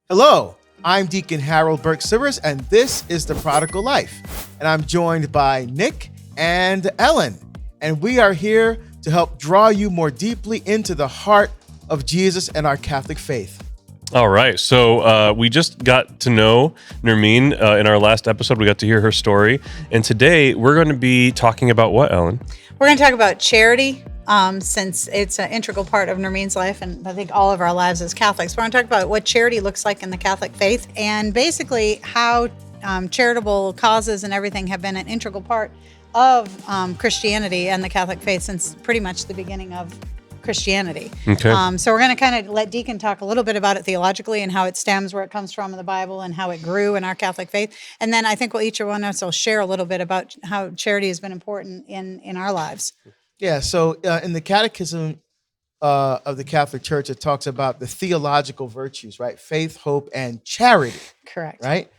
Hello, I'm Deacon Burke Sivers, and this is The Prodigal Life. And I'm joined by Nick and Ellen. And we are here to help draw you more deeply into the heart of Jesus and our Catholic faith. All right. So we just got to know Nermeen in our last episode. We got to hear her story. And today we're going to be talking about what, Ellen? We're going to talk about charity, since it's an integral part of Nermeen's life and I think all of our lives as Catholics. We're going to talk about what charity looks like in the Catholic faith and basically how charitable causes and everything have been an integral part of Christianity and the Catholic faith since pretty much the beginning of Christianity. Okay. So we're going to kind of let Deacon talk a little bit about it theologically and how it stems, where it comes from in the Bible, and how it grew in our Catholic faith. And then I think each one of us will share a little bit about how charity has been important in our lives. Yeah, so in the Catechism of the Catholic Church, it talks about the theological virtues, right? Faith, hope, and charity. Correct. Right?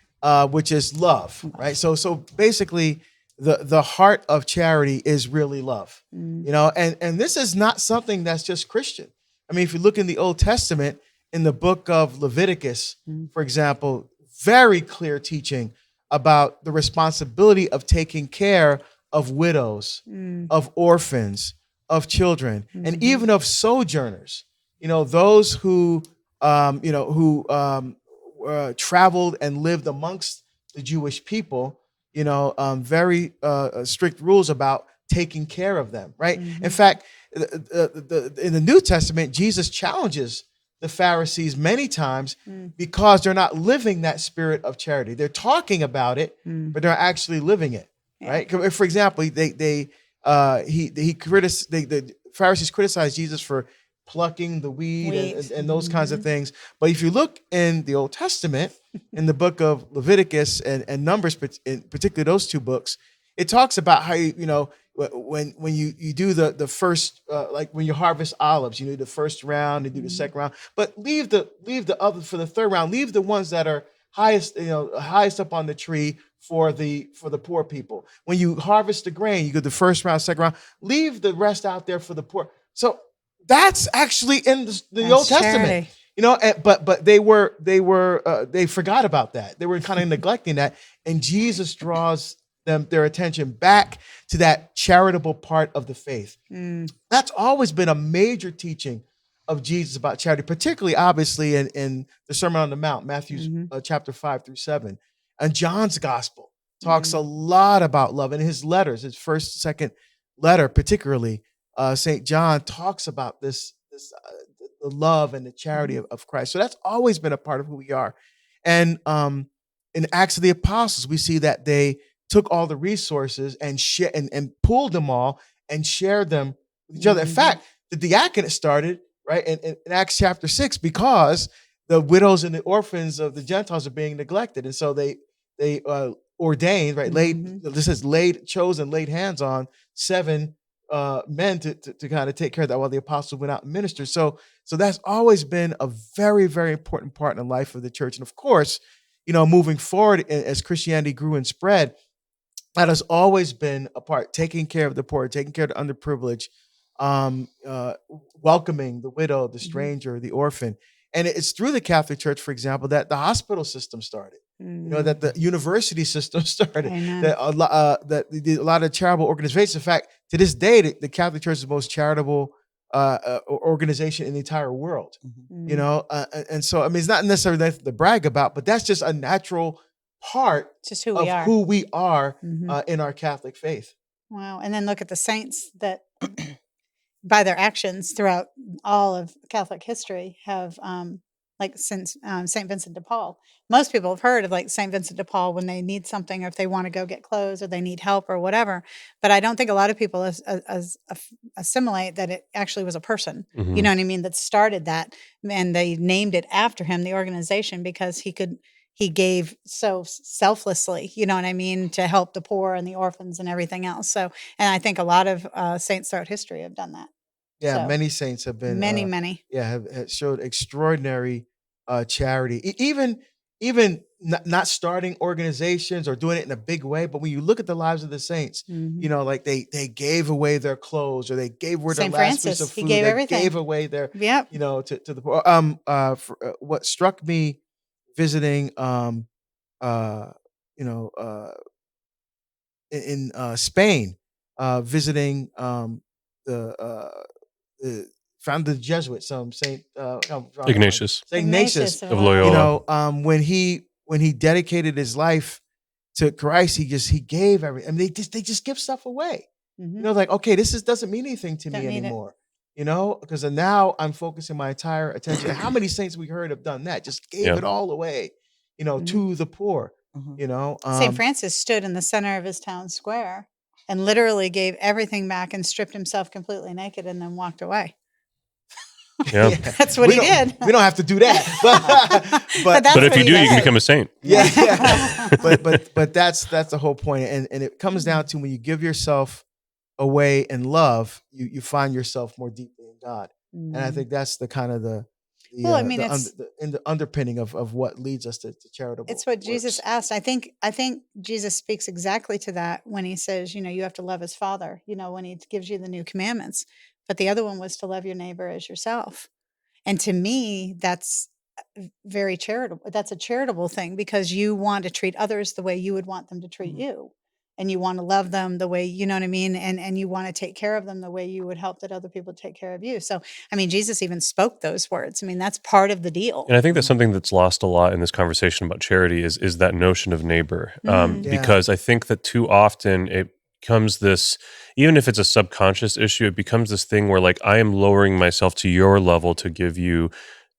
Which is love, right? So basically, the heart of charity is really love, you know, and this is not something that's just Christian. I mean, if you look in the Old Testament, in the book of Leviticus, for example, very clear teaching about the responsibility of taking care of widows, of orphans, of children, and even of sojourners, you know, those who, traveled and lived amongst the Jewish people, you know, very strict rules about taking care of them, right? In fact, in the New Testament, Jesus challenges the Pharisees many times because they're not living that spirit of charity. They're talking about it, but they're actually living it, right? For example, the Pharisees criticized Jesus for plucking the weed and those kinds of things. But if you look in the Old Testament, in the book of Leviticus and Numbers, particularly those two books, it talks about how when you do the first, like when you harvest olives, you do the first round, you do the second round, but leave the other for the third round. Leave the ones that are highest up on the tree for the poor people. When you harvest the grain, you go the first round, second round. Leave the rest out there for the poor. So that's actually in the Old Testament, you know. But they forgot about that. They were kind of neglecting that, and Jesus draws their attention back to that charitable part of the faith. That's always been a major teaching of Jesus about charity, particularly obviously in the Sermon on the Mount, Matthew chapter 5-7, and John's Gospel talks a lot about love. In his letters, his first, second letter, particularly. St. John talks about the love and the charity of Christ. So that's always been a part of who we are. And in Acts of the Apostles, we see that they took all the resources and pooled them all and shared them with each other. In fact, the diaconate started right in Acts chapter 6 because the widows and the orphans of the Gentiles are being neglected, and so they ordained, right, chose and laid hands on 7 men to kind of take care of that while the apostles went out and ministered. So that's always been a very, very important part in the life of the church. And of course, you know, moving forward as Christianity grew and spread, that has always been a part, taking care of the poor, taking care of the underprivileged, welcoming the widow, the stranger, the orphan. And it's through the Catholic Church, for example, that the hospital system started. You know, that the university system started, that a lot of charitable organizations. In fact, to this day, the Catholic Church is the most charitable organization in the entire world. You know, and so I mean, it's not necessarily nothing to brag about, but that's just a natural part just who we are in our Catholic faith. Wow. And then look at the saints that by their actions throughout all of Catholic history have since St. Vincent de Paul. Most people have heard of like St. Vincent de Paul when they need something, or if they want to go get clothes, or they need help or whatever. But I don't think a lot of people assimilate that it actually was a person, you know what I mean, that started that. And they named it after him, the organization, because he gave so selflessly, you know what I mean, to help the poor and the orphans and everything else. So, and I think a lot of saints throughout history have done that. Yeah, So, many saints have been many. Yeah, have showed extraordinary charity. Even not starting organizations or doing it in a big way, but when you look at the lives of the saints, you know, like they gave away their clothes, or they gave away their St. last piece Francis, of he food. gave They everything. gave away their, Yep. you know, to the poor. What struck me visiting, you know, in Spain, visiting the founded the Jesuits, Ignatius Saint Ignatius. of Loyola. When he dedicated his life to Christ, he gave everything. I mean, they just give stuff away. Mhm. Like, okay, doesn't mean anything to Don't me need it. anymore. Because now I'm focusing my entire attention. How many saints we heard have done that? Just gave it all away, to the poor. St. Francis stood in the center of his town square and literally gave everything back and stripped himself completely naked and then walked away. Yeah. That's what he did. We don't have to do that, But but if you do, you can become a saint. Yeah. but that's the whole point, and it comes down to when you give yourself away in love, you find yourself more deeply in God, and I think that's the kind of the underpinning of what leads us to charitable. It's what works. Jesus asked. I think Jesus speaks exactly to that when he says, you have to love his Father, when he gives you the new commandments. But the other one was to love your neighbor as yourself. And to me, that's very charitable. That's a charitable thing because you want to treat others the way you would want them to treat you. And you want to love them the way, you know what I mean? And you want to take care of them the way you would help that other people take care of you. So, I mean, Jesus even spoke those words. I mean, that's part of the deal. And I think that's something that's lost a lot in this conversation about charity is that notion of neighbor. Because I think that too often it becomes this, even if it's a subconscious issue, it becomes this thing where like, I am lowering myself to your level to give you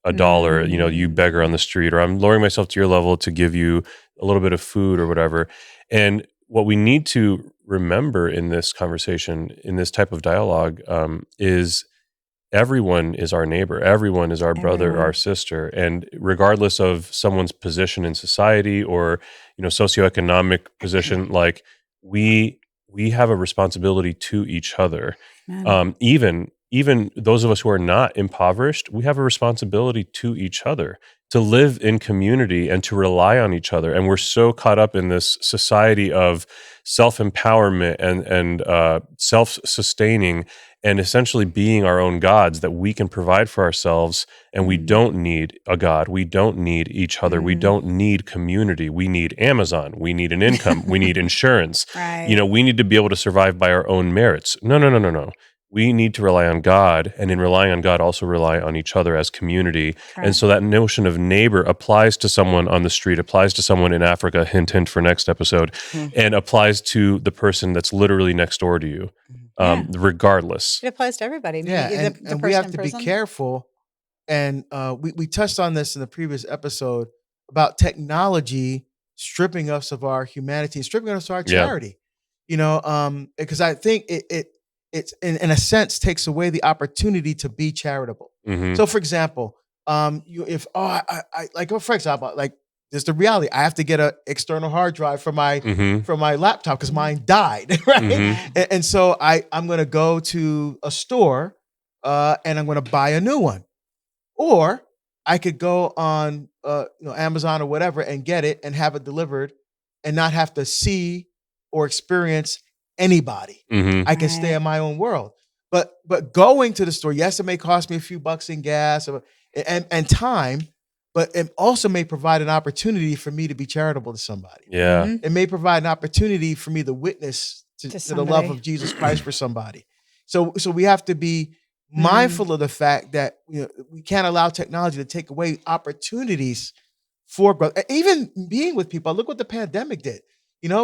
$1, you beggar on the street, or I'm lowering myself to your level to give you a little bit of food or whatever. And what we need to remember in this conversation, in this type of dialogue, is everyone is our neighbor. Everyone is our brother, our sister. And regardless of someone's position in society or, socioeconomic position, like we have a responsibility to each other. Even those of us who are not impoverished, we have a responsibility to each other to live in community and to rely on each other. And we're so caught up in this society of self-empowerment and self-sustaining and essentially being our own gods that we can provide for ourselves. And we don't need a God. We don't need each other. We don't need community. We need Amazon. We need an income. We need insurance. Right. We need to be able to survive by our own merits. No. We need to rely on God, and in relying on God, also rely on each other as community. Correct. And so that notion of neighbor applies to someone on the street, applies to someone in Africa, hint for next episode, and applies to the person that's literally next door to you, regardless. It applies to everybody. Yeah, and we have to be careful. And we touched on this in the previous episode about technology stripping us of our humanity, stripping us of our charity. Because I think it's in a sense takes away the opportunity to be charitable. So, for example, for example, like there's the reality. I have to get an external hard drive for my laptop because mine died, right? And so I'm going to go to a store and I'm going to buy a new one, or I could go on Amazon or whatever and get it and have it delivered and not have to see or experience anybody. I can stay in my own world. But going to the store, yes, it may cost me a few bucks in gas and time, but it also may provide an opportunity for me to be charitable to somebody. Yeah. It may provide an opportunity for me to witness to the love of Jesus Christ for somebody. So we have to be mindful of the fact that we can't allow technology to take away opportunities for brother. Even being with people. Look what the pandemic did.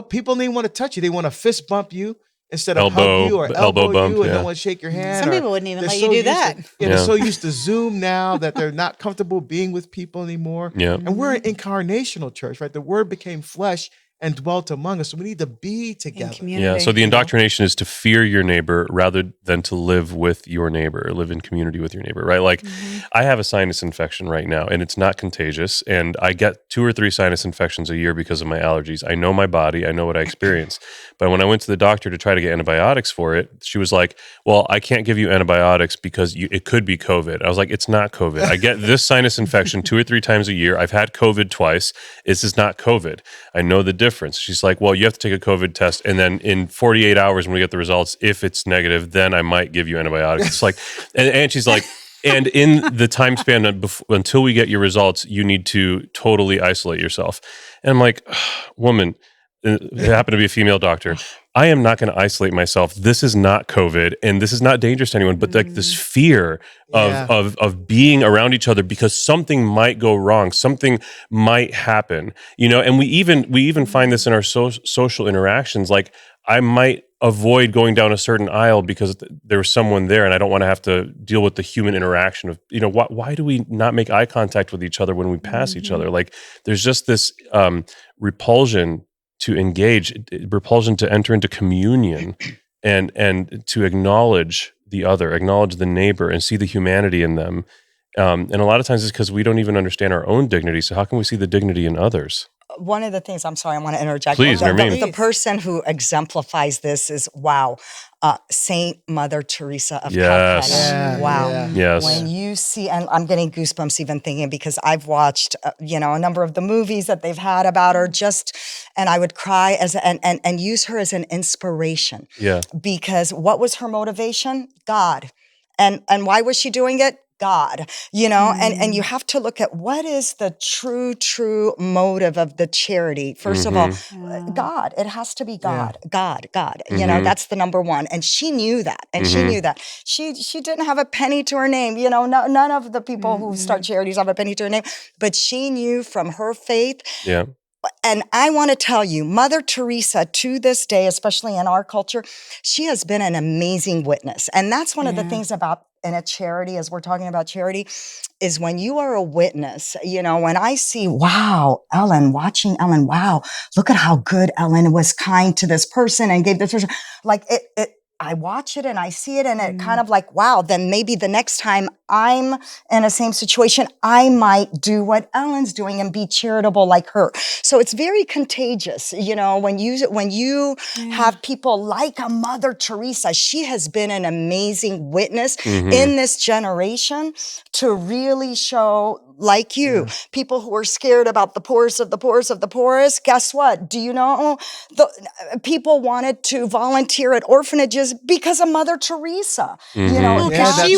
People didn't want to touch you. They want to fist bump you instead of hug you or elbow bump, you and don't want to shake your hand. Some people wouldn't even let you do that. They're so used to Zoom now that they're not comfortable being with people anymore. Yeah. And we're an incarnational church, right? The word became flesh and dwelt among us. So we need to be together. Yeah. So the indoctrination is to fear your neighbor rather than to live with your neighbor, or live in community with your neighbor, right? Like I have a sinus infection right now and it's not contagious. And I get 2 or 3 sinus infections a year because of my allergies. I know my body. I know what I experience. But when I went to the doctor to try to get antibiotics for it, she was like, well, I can't give you antibiotics because it could be COVID. I was like, it's not COVID. I get this sinus infection 2 or 3 times a year. I've had COVID twice. This is not COVID. I know the difference. She's like, well, you have to take a COVID test. And then in 48 hours, when we get the results, if it's negative, then I might give you antibiotics. It's like, and she's like, And in the time span until we get your results, you need to totally isolate yourself. And I'm like, woman, it happened to be a female doctor. I am not going to isolate myself. This is not COVID, and this is not dangerous to anyone. But like this fear of being around each other because something might go wrong, something might happen, And we even find this in our social interactions. Like I might avoid going down a certain aisle because there's someone there, and I don't want to have to deal with the human interaction of why do we not make eye contact with each other when we pass each other? Like there's just this repulsion to engage, repulsion to enter into communion and to acknowledge the other, acknowledge the neighbor and see the humanity in them. And a lot of times it's because we don't even understand our own dignity. So how can we see the dignity in others? One of the things, I'm sorry, I want to interject. Please, Nermeen. The person who exemplifies this is, Saint Mother Teresa of Yes. Calcutta. Yeah, Wow. yeah. Yes. When you see, and I'm getting goosebumps even thinking because I've watched, a number of the movies that they've had about her and I would cry and use her as an inspiration. Yeah. Because what was her motivation? God. And why was she doing it? God, and you have to look at what is the true motive of the charity. First of all, God, it has to be God, God, that's the number one. And she knew that. And she knew that she didn't have a penny to her name. None of the people who start charities have a penny to her name, but she knew from her faith. Yeah. And I want to tell you, Mother Teresa, to this day, especially in our culture, she has been an amazing witness. And that's one of the things about in a charity, as we're talking about charity, is when you are a witness, when I see, watching Ellen, look at how good Ellen was kind to this person and gave this person, like I watch it and I see it and it kind of like, then maybe the next time I'm in a same situation, I might do what Ellen's doing and be charitable like her. So it's very contagious, when you have people like a Mother Teresa. She has been an amazing witness in this generation to really show, like you, people who are scared about the poorest of the poorest of the poorest. Guess what? Do you know the people wanted to volunteer at orphanages because of Mother Teresa? She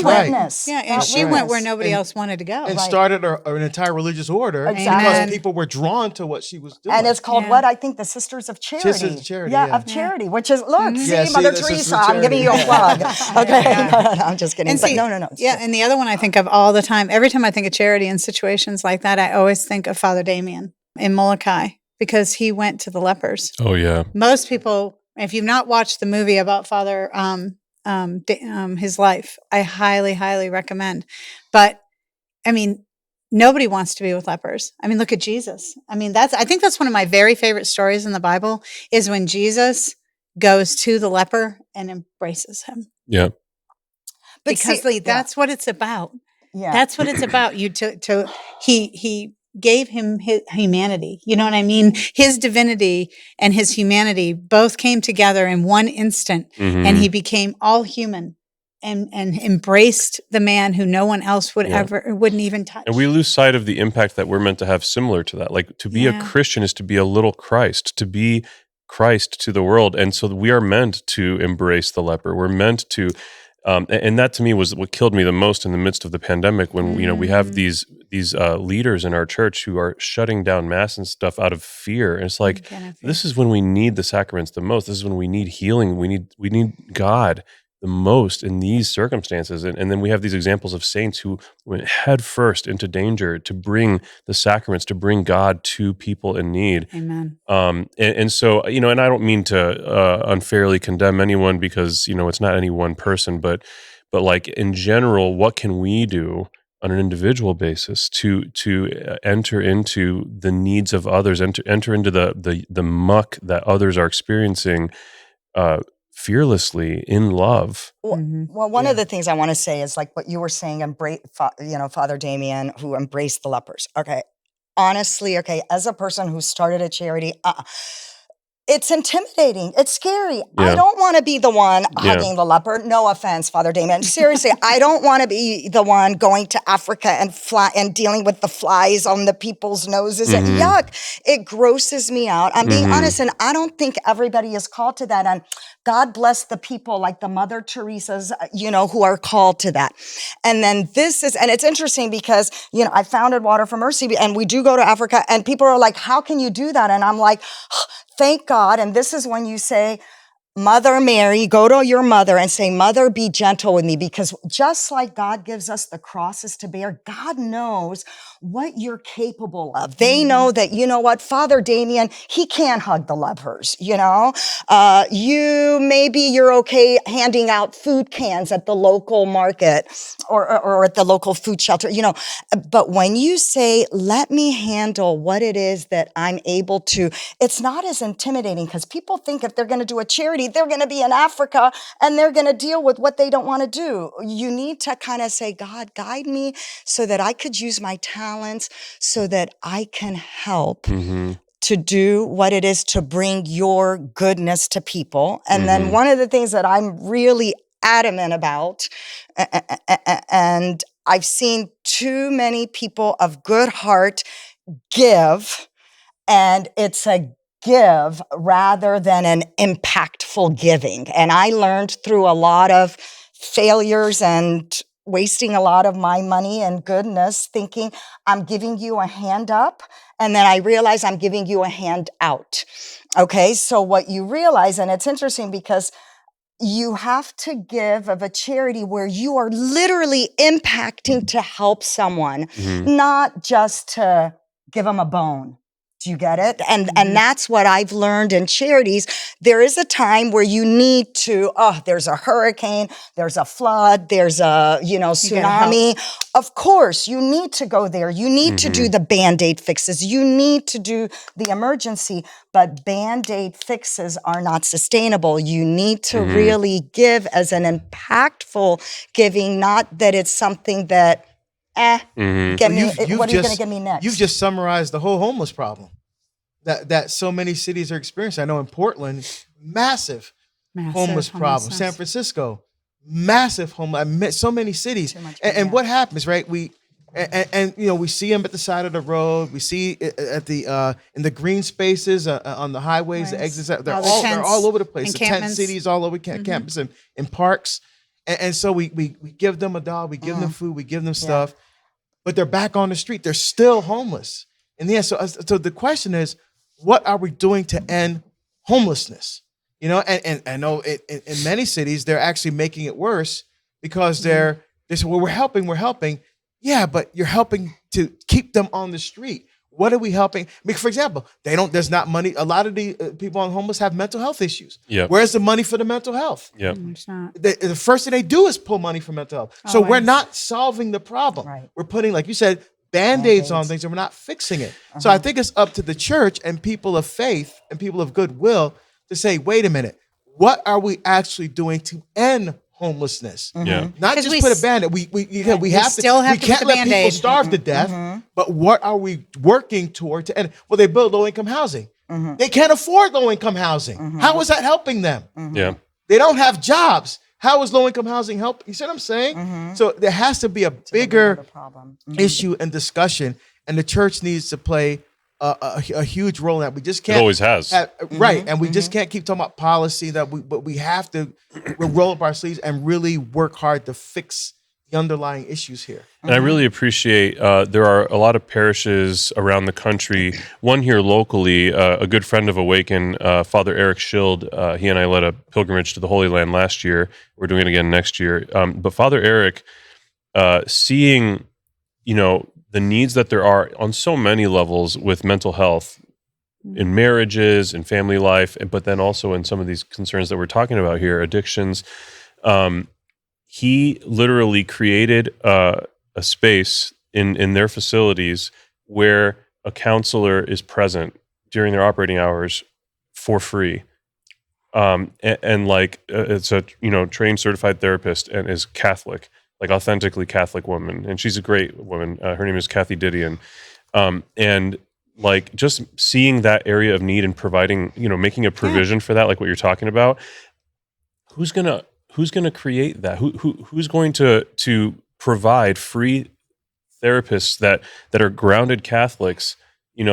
right. went. And she went where nobody else wanted to go. And started an entire religious order because people were drawn to what she was doing. And it's called what? I think the Sisters of Charity. Sisters of Charity, of Charity, which is, look, see, the Mother Sisters Teresa, of I'm giving you a Charity. plug. Okay, I'm just kidding. And But see, no. Yeah, and the other one I think of all the time, every time I think of charity in situations like that, I always think of Father Damien in Molokai because he went to the lepers. Oh yeah. Most people, if you've not watched the movie about Father his life, I highly, highly recommend. But I mean, nobody wants to be with lepers. I mean, look at Jesus. I mean, I think that's one of my very favorite stories in the Bible is when Jesus goes to the leper and embraces him. Yeah. But Because see, that's what it's about. yeah. That's what it's about. He gave him his humanity. You know what I mean? His divinity and his humanity both came together in one instant, and he became all human and embraced the man who no one else wouldn't even touch. And we lose sight of the impact that we're meant to have similar to that. Like to be a Christian is to be a little Christ, to be Christ to the world. And so we are meant to embrace the leper. We're meant to and that to me was what killed me the most in the midst of the pandemic when we have these leaders in our church who are shutting down mass and stuff out of fear. And it's like this is when we need the sacraments the most. This is when we need healing. We need God the most in these circumstances. And then we have these examples of saints who went head first into danger to bring the sacraments, to bring God to people in need. Amen. And so, and I don't mean to unfairly condemn anyone because, it's not any one person, but like in general, what can we do on an individual basis to enter into the needs of others and to enter into the muck that others are experiencing, fearlessly in love. Well, one of the things I want to say is like what you were saying, Father Damien, who embraced the lepers. Okay. Honestly, as a person who started a charity, it's intimidating. It's scary. Yeah. I don't want to be the one hugging the leopard. No offense, Father Damien. Seriously, I don't want to be the one going to Africa and dealing with the flies on the people's noses. And yuck, it grosses me out. I'm being honest, and I don't think everybody is called to that. And God bless the people like the Mother Teresa's, who are called to that. And then and it's interesting because, I founded Water for Mercy, and we do go to Africa, and people are like, how can you do that? And I'm like, thank God. And this is when you say, Mother Mary, go to your mother and say, Mother, be gentle with me. Because just like God gives us the crosses to bear, God knows what you're capable of. They know that, Father Damien, he can't hug the lepers, maybe you're okay handing out food cans at the local market or at the local food shelter, but when you say, let me handle what it is that I'm able to, it's not as intimidating because people think if they're going to do a charity, they're going to be in Africa and they're going to deal with what they don't want to do. You need to kind of say, God, guide me so that I could use my talents so that I can help to do what it is to bring your goodness to people. And then one of the things that I'm really adamant about, and I've seen too many people of good heart give, and it's a give rather than an impactful giving. And I learned through a lot of failures and wasting a lot of my money and goodness thinking I'm giving you a hand up. And then I realize I'm giving you a hand out. Okay. So what you realize, and it's interesting because you have to give of a charity where you are literally impacting to help someone, not just to give them a bone. Do you get it? And that's what I've learned in charities. There is a time where you need to, there's a hurricane, there's a flood, there's a, tsunami. Of course, you need to go there. You need to do the Band-Aid fixes. You need to do the emergency, but Band-Aid fixes are not sustainable. You need to really give as an impactful giving, not that it's something that, what are you going to give me next? You've just summarized the whole homeless problem that so many cities are experiencing. I know in Portland, massive homeless problem. San Francisco, massive homeless. So many cities. And what happens, right? We see them at the side of the road. We see at the in the green spaces on the highways, the exits. They're all over the place. The tent cities all over campus and in parks. And so we give them a dog, we give them food, we give them stuff. But they're back on the street. They're still homeless. And so the question is, what are we doing to end homelessness? And I know in many cities, they're actually making it worse because they say, well, we're helping. Yeah, but you're helping to keep them on the street. What are we helping? For example, there's not money. A lot of the people on homeless have mental health issues. Yep. Where's the money for the mental health? Yep. The first thing they do is pull money for mental health. So we're not solving the problem. Right. We're putting, like you said, Band-Aids on things and we're not fixing it. So I think it's up to the church and people of faith and people of goodwill to say, wait a minute, what are we actually doing to end homelessness? Yeah. Not just put a Band-Aid. We can't let people starve to death, but what are we working toward to end? Well, they build low-income housing. They can't afford low-income housing. How is that helping them? Yeah. They don't have jobs. How is low-income housing help? You see what I'm saying? So there has to be a bigger issue and discussion, and the church needs to play a huge role in that. We just can't. It always has. Right. And we just can't keep talking about policy but we have to roll up our sleeves and really work hard to fix the underlying issues here. And I really appreciate, there are a lot of parishes around the country. One here locally, a good friend of Awaken, Father Eric Schild, he and I led a pilgrimage to the Holy Land last year. We're doing it again next year. But Father Eric, seeing, the needs that there are on so many levels with mental health in marriages and family life, but then also in some of these concerns that we're talking about here, addictions, he literally created a space in their facilities where a counselor is present during their operating hours for free. It's a trained certified therapist and is Catholic, like authentically Catholic woman. And she's a great woman. Her name is Kathy Didion. And like just seeing that area of need and providing, making a provision for that, like what you're talking about. Who's gonna create that? Who's going to provide free therapists that are grounded Catholics?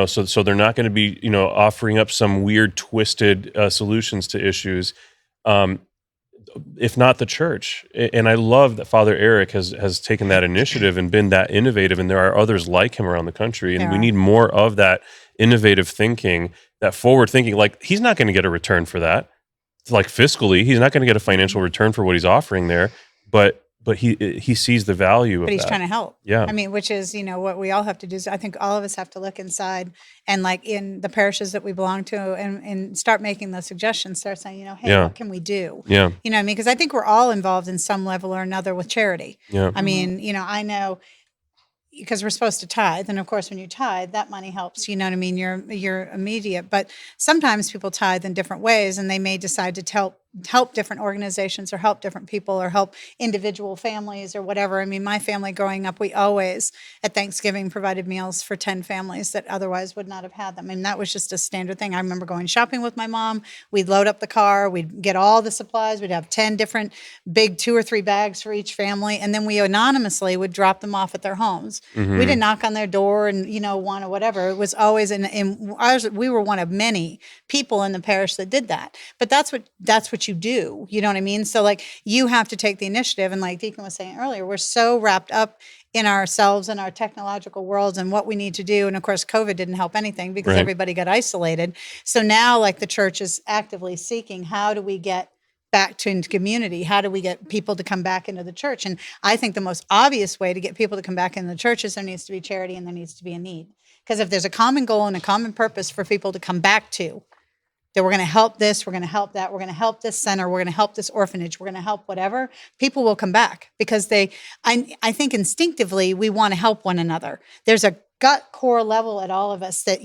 So they're not going to be offering up some weird twisted solutions to issues. If not the church. And I love that Father Eric has taken that initiative and been that innovative, and there are others like him around the country, and we need more of that innovative thinking, that forward thinking. Like, he's not going to get a return for that. Like, fiscally, he's not going to get a financial return for what he's offering there, but he sees the value of that. But he's trying to help. Yeah. I mean, which is, what we all have to do. I think all of us have to look inside and, like, in the parishes that we belong to, and start making those suggestions, start saying, hey, what can we do? Yeah. You know what I mean? Because I think we're all involved in some level or another with charity. Yeah. I mean, I know, because we're supposed to tithe. And of course, when you tithe, that money helps, you know what I mean? You're immediate. But sometimes people tithe in different ways, and they may decide to help different organizations, or help different people, or help individual families, or whatever. I mean, my family growing up, we always at Thanksgiving provided meals for 10 families that otherwise would not have had them. I mean, that was just a standard thing. I remember going shopping with my mom. We'd load up the car. We'd get all the supplies. We'd have 10 different big 2 or 3 bags for each family. And then we anonymously would drop them off at their homes. Mm-hmm. We didn't knock on their door and, want or whatever. It was always we were one of many people in the parish that did that. But that's what you do. You know what I mean? So, like, you have to take the initiative. And like Deacon was saying earlier, we're so wrapped up in ourselves and our technological worlds and what we need to do. And of course, COVID didn't help anything, because everybody got isolated. So now, like, the church is actively seeking, how do we get back to into community? How do we get people to come back into the church? And I think the most obvious way to get people to come back into the church is there needs to be charity and there needs to be a need. Because if there's a common goal and a common purpose for people to come back to, that we're going to help this, we're going to help that, we're going to help this center, we're going to help this orphanage, we're going to help whatever, people will come back, because I think instinctively we want to help one another. There's a gut core level at all of us that,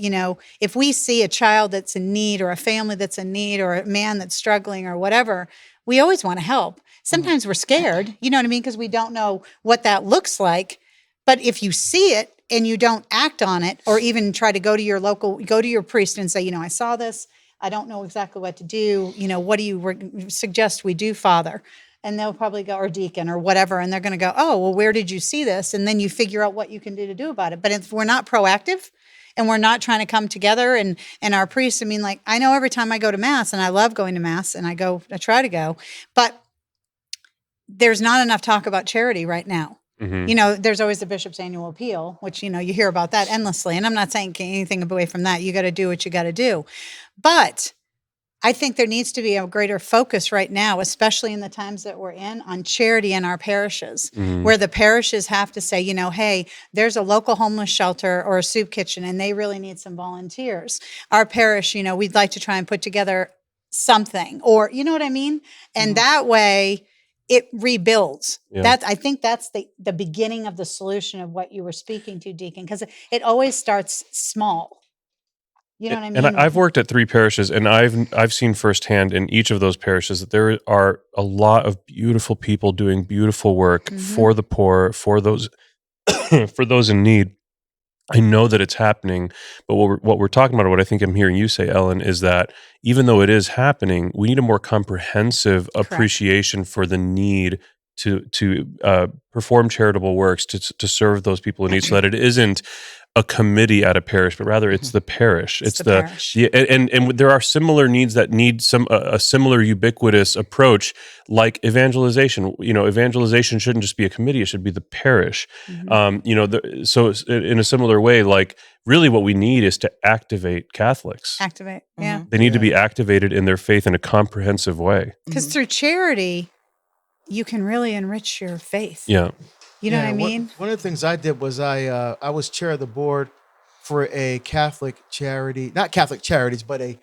if we see a child that's in need, or a family that's in need, or a man that's struggling, or whatever, we always want to help. Sometimes we're scared, you know what I mean? Because we don't know what that looks like. But if you see it and you don't act on it, or even try to go to your priest and say, I saw this, I don't know exactly what to do. What do you suggest we do, Father? And they'll probably go, or Deacon, or whatever. And they're going to go, oh, well, where did you see this? And then you figure out what you can do about it. But if we're not proactive, and we're not trying to come together, and our priests, I know every time I go to Mass, and I love going to Mass, and I try to go, but there's not enough talk about charity right now. Mm-hmm. There's always the bishop's annual appeal, which, you hear about that endlessly. And I'm not saying anything away from that. You got to do what you got to do. But I think there needs to be a greater focus right now, especially in the times that we're in, on charity in our parishes, where the parishes have to say, hey, there's a local homeless shelter or a soup kitchen, and they really need some volunteers. Our parish, we'd like to try and put together something, or, you know what I mean? And that way it rebuilds. Yeah. I think that's the beginning of the solution of what you were speaking to, Deacon, because it always starts small. You know what I mean? And I've worked at 3 parishes, and I've seen firsthand in each of those parishes that there are a lot of beautiful people doing beautiful work for the poor, for those for those in need. I know that it's happening, but what we're talking about, what I think I'm hearing you say, Ellen, is that even though it is happening, we need a more comprehensive appreciation for the need to perform charitable works, to serve those people in need, so that it isn't a committee at a parish, but rather it's the parish. It's the parish. Yeah, and there are similar needs that need a similar ubiquitous approach, like evangelization. Evangelization shouldn't just be a committee; it should be the parish. So in a similar way, like, really what we need is to activate Catholics. Yeah. They need to be activated in their faith in a comprehensive way. Because through charity, you can really enrich your faith. Yeah. You know what I mean? One of the things I did was I was chair of the board for a Catholic charity, not Catholic charities, but a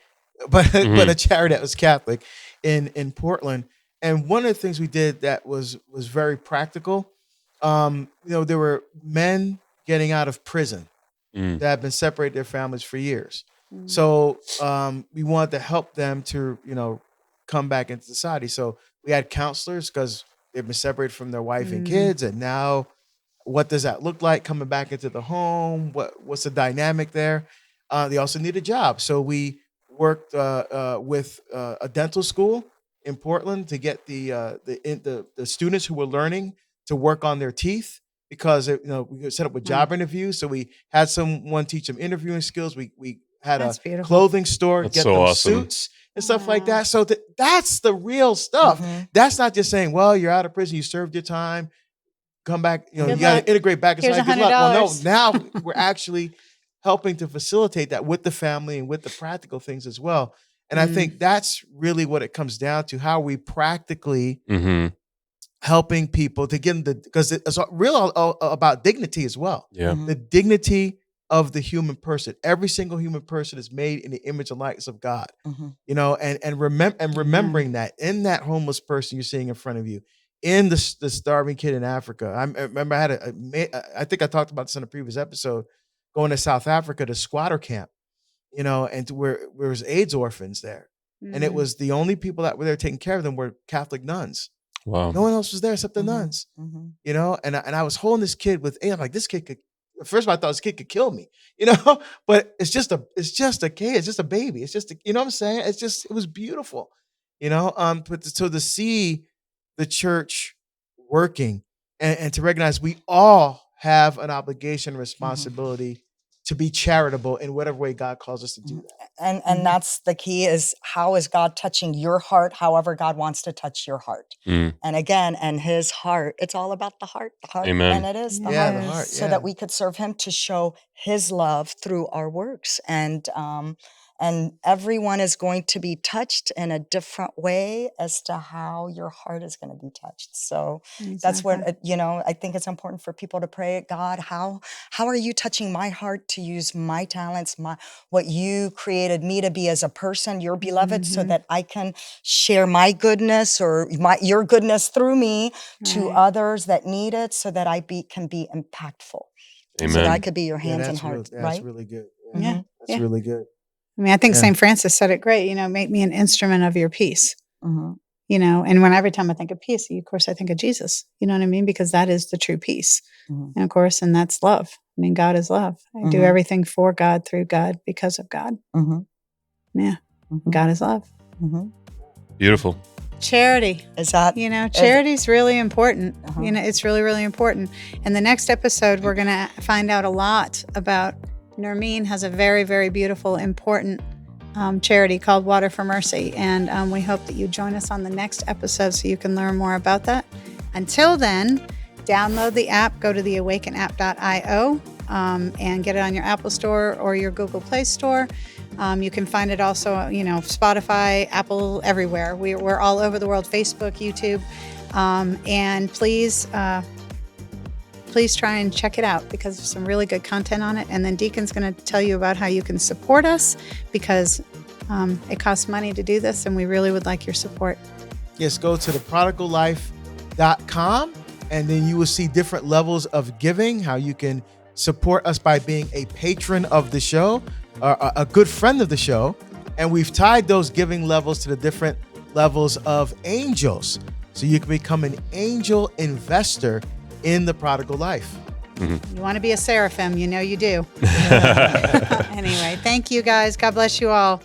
charity that was Catholic in Portland. And one of the things we did that was very practical. There were men getting out of prison that had been separated their families for years. So we wanted to help them to come back into society. So we had counselors, because they've been separated from their wife and kids, and now what does that look like coming back into the home? What's the dynamic there? They also need a job. So we worked with a dental school in Portland to get the students who were learning to work on their teeth, because we set up with job interviews. So we had someone teach them interviewing skills. We had That's a beautiful. clothing store, That's get so them awesome. suits and stuff like that. So that's the real stuff. That's not just saying, well, you're out of prison, you served your time, come back, you Good got luck. to integrate back in Here's society. Good luck. Well, no, $100. now we're actually helping to facilitate that with the family and with the practical things as well. And I think that's really what it comes down to, how we practically helping people to get them because it's real about dignity as well. Yeah. The dignity of the human person. Every single human person is made in the image and likeness of God. And remembering that in that homeless person you're seeing in front of you, in the starving kid in Africa. I remember I had I think I talked about this in a previous episode, going to South Africa to squatter camp, and to where there was AIDS orphans there. And it was the only people that were there taking care of them were Catholic nuns. Wow. No one else was there except the nuns, and I was holding this kid with, I'm like, this kid could, first of all, I thought this kid could kill me, but it's just a kid. It's just a baby. It's just, what I'm saying? It was beautiful, but so to see the church working and to recognize we all have an obligation, responsibility to be charitable in whatever way God calls us to do that. And that's the key, is how is God touching your heart, however God wants to touch your heart. And again, and his heart, it's all about the heart. Amen. And it is the Yeah, heart. the heart, So that we could serve him, to show his love through our works. And everyone is going to be touched in a different way as to how your heart is going to be touched. So that's what, I think it's important for people to pray, God, how are you touching my heart to use my talents, what you created me to be as a person, your beloved, so that I can share my goodness or your goodness through me to others that need it, so that I can be impactful. Amen. So that I could be your hands and heart, That's right? really good. Yeah. That's really good. I mean, I think Yeah. St. Francis said it great, make me an instrument of your peace, and every time I think of peace, of course, I think of Jesus, you know what I mean? Because that is the true peace. And of course, and that's love. I mean, God is love. I do everything for God, through God, because of God. Yeah. God is love. Beautiful. Charity. Is that? Charity is really important. It's really, really important. And the next episode, we're going to find out a lot about Nermeen has a very, very beautiful, important charity called Water for Mercy. And we hope that you join us on the next episode so you can learn more about that. Until then, download the app, go to the awakenapp.io and get it on your Apple Store or your Google Play Store. You can find it also, Spotify, Apple, everywhere. We're all over the world, Facebook, YouTube. And please try and check it out, because there's some really good content on it. And then Deacon's going to tell you about how you can support us, because it costs money to do this, and we really would like your support. Yes, go to theprodigallife.com, and then you will see different levels of giving, how you can support us by being a patron of the show, a good friend of the show. And we've tied those giving levels to the different levels of angels. So you can become an angel investor in the Prodigal Life. You want to be a seraphim, you do. Anyway, thank you guys. God bless you all.